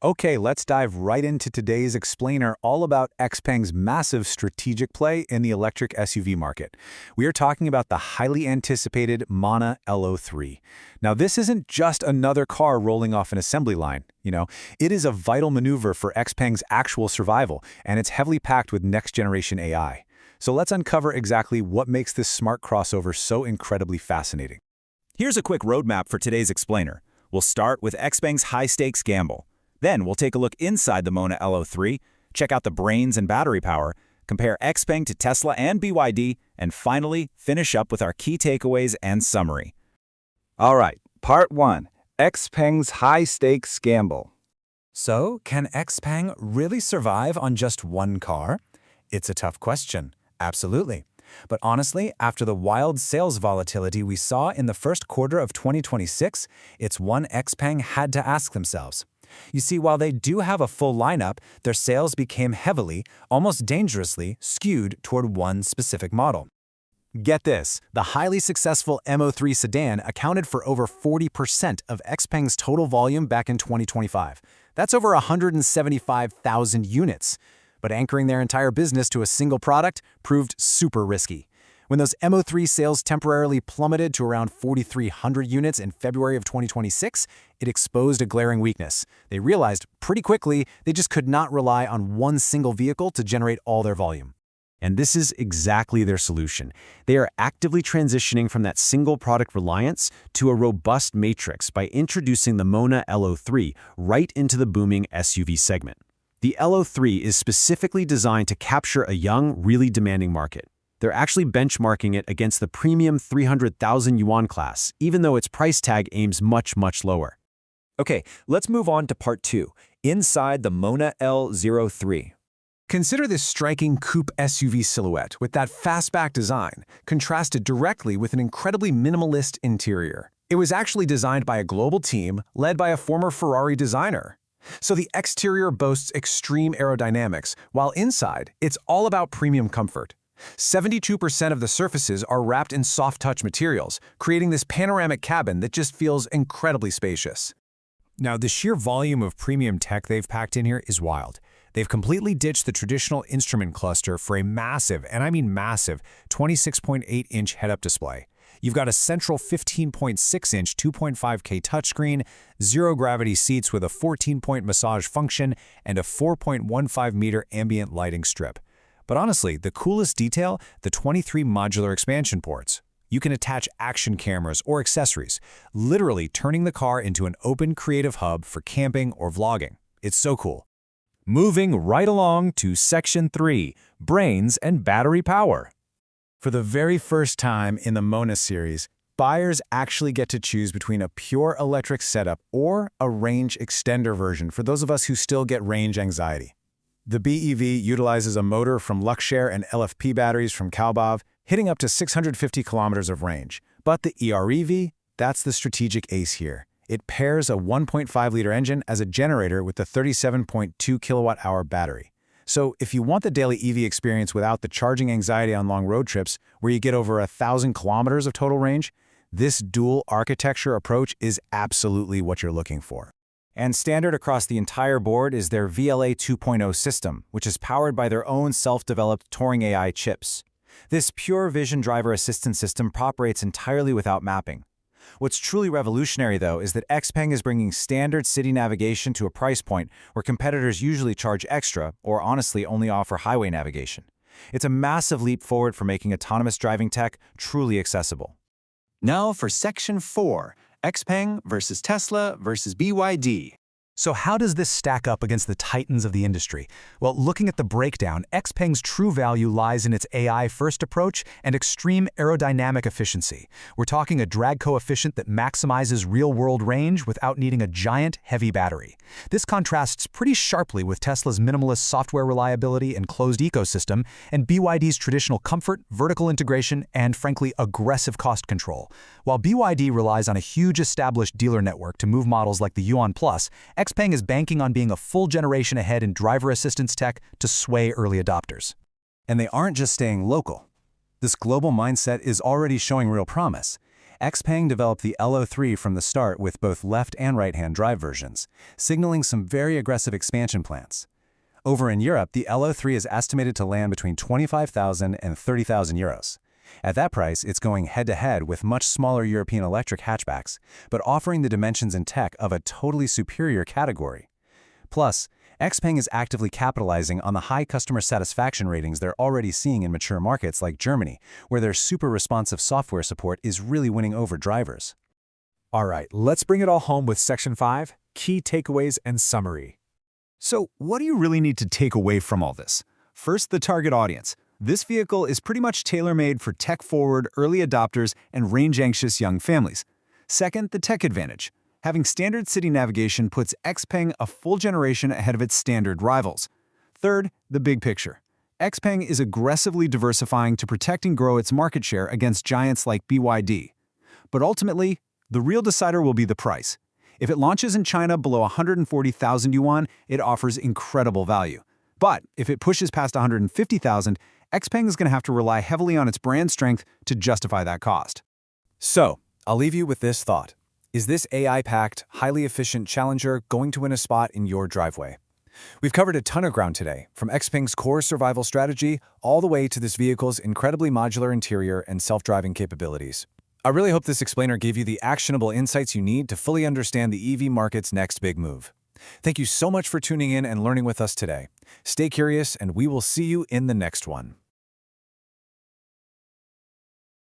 Okay, let's dive right into today's explainer all about XPeng's massive strategic play in the electric SUV market. We are talking about the highly anticipated MONA L03. Now, this isn't just another car rolling off an assembly line. It is a vital maneuver for XPeng's actual survival, and it's heavily packed with next-generation AI. So let's uncover exactly what makes this smart crossover so incredibly fascinating. Here's a quick roadmap for today's explainer. We'll start with XPeng's high-stakes gamble. Then we'll take a look inside the MONA L03, check out the brains and battery power, compare XPeng to Tesla and BYD, and finally finish up with our key takeaways and summary. All right, Part 1. XPeng's high-stakes gamble. So, can XPeng really survive on just one car? It's a tough question, absolutely. But honestly, after the wild sales volatility we saw in the first quarter of 2026, it's one XPeng had to ask themselves. You see, while they do have a full lineup, their sales became heavily, almost dangerously, skewed toward one specific model. Get this, the highly successful MO3 sedan accounted for over 40% of XPeng's total volume back in 2025. That's over 175,000 units. But anchoring their entire business to a single product proved super risky. When those MO3 sales temporarily plummeted to around 4,300 units in February of 2026, it exposed a glaring weakness. They realized pretty quickly they just could not rely on one single vehicle to generate all their volume. And this is exactly their solution. They are actively transitioning from that single product reliance to a robust matrix by introducing the MONA L03 right into the booming SUV segment. The L03 is specifically designed to capture a young, really demanding market. They're actually benchmarking it against the premium 300,000 yuan class, even though its price tag aims much, much lower. Okay, let's move on to Part 2, inside the MONA L03. Consider this striking coupe SUV silhouette with that fastback design, contrasted directly with an incredibly minimalist interior. It was actually designed by a global team led by a former Ferrari designer. So the exterior boasts extreme aerodynamics, while inside, it's all about premium comfort. 72% of the surfaces are wrapped in soft-touch materials, creating this panoramic cabin that just feels incredibly spacious. Now, the sheer volume of premium tech they've packed in here is wild. They've completely ditched the traditional instrument cluster for a massive, and I mean massive, 26.8-inch head-up display. You've got a central 15.6-inch 2.5K touchscreen, zero-gravity seats with a 14-point massage function, and a 4.15-meter ambient lighting strip. But honestly, the coolest detail, the 23 modular expansion ports. You can attach action cameras or accessories, literally turning the car into an open creative hub for camping or vlogging. It's so cool. Moving right along to Section 3, Brains and Battery Power. For the very first time in the MONA series, buyers actually get to choose between a pure electric setup or a range extender version for those of us who still get range anxiety. The BEV utilizes a motor from Luxshare and LFP batteries from Calbov, hitting up to 650 kilometers of range. But the EREV, that's the strategic ace here. It pairs a 1.5-liter engine as a generator with the 37.2 kilowatt-hour battery. So if you want the daily EV experience without the charging anxiety on long road trips, where you get over 1,000 kilometers of total range, this dual architecture approach is absolutely what you're looking for. And standard across the entire board is their VLA 2.0 system, which is powered by their own self-developed Turing AI chips. This pure vision driver assistance system operates entirely without mapping. What's truly revolutionary, though, is that XPeng is bringing standard city navigation to a price point where competitors usually charge extra or honestly only offer highway navigation. It's a massive leap forward for making autonomous driving tech truly accessible. Now for Section 4, XPeng versus Tesla versus BYD. So how does this stack up against the titans of the industry? Well, looking at the breakdown, XPeng's true value lies in its AI-first approach and extreme aerodynamic efficiency. We're talking a drag coefficient that maximizes real-world range without needing a giant, heavy battery. This contrasts pretty sharply with Tesla's minimalist software reliability and closed ecosystem, and BYD's traditional comfort, vertical integration, and, frankly, aggressive cost control. While BYD relies on a huge established dealer network to move models like the Yuan Plus, XPeng is banking on being a full generation ahead in driver assistance tech to sway early adopters. And they aren't just staying local. This global mindset is already showing real promise. XPeng developed the L03 from the start with both left and right-hand drive versions, signaling some very aggressive expansion plans. Over in Europe, the L03 is estimated to land between 25,000 and 30,000 euros. At that price, it's going head-to-head with much smaller European electric hatchbacks, but offering the dimensions and tech of a totally superior category. Plus, XPeng is actively capitalizing on the high customer satisfaction ratings they're already seeing in mature markets like Germany, where their super responsive software support is really winning over drivers. All right, let's bring it all home with Section 5, Key Takeaways and Summary. So, what do you really need to take away from all this? First, the target audience. This vehicle is pretty much tailor-made for tech-forward, early adopters and range-anxious young families. Second, the tech advantage. Having standard city navigation puts XPeng a full generation ahead of its standard rivals. Third, the big picture. XPeng is aggressively diversifying to protect and grow its market share against giants like BYD. But ultimately, the real decider will be the price. If it launches in China below 140,000 yuan, it offers incredible value. But if it pushes past 150,000, XPeng is going to have to rely heavily on its brand strength to justify that cost. So, I'll leave you with this thought. Is this AI-packed, highly efficient Challenger going to win a spot in your driveway? We've covered a ton of ground today, from XPeng's core survival strategy all the way to this vehicle's incredibly modular interior and self-driving capabilities. I really hope this explainer gave you the actionable insights you need to fully understand the EV market's next big move. Thank you so much for tuning in and learning with us today. Stay curious, and we will see you in the next one.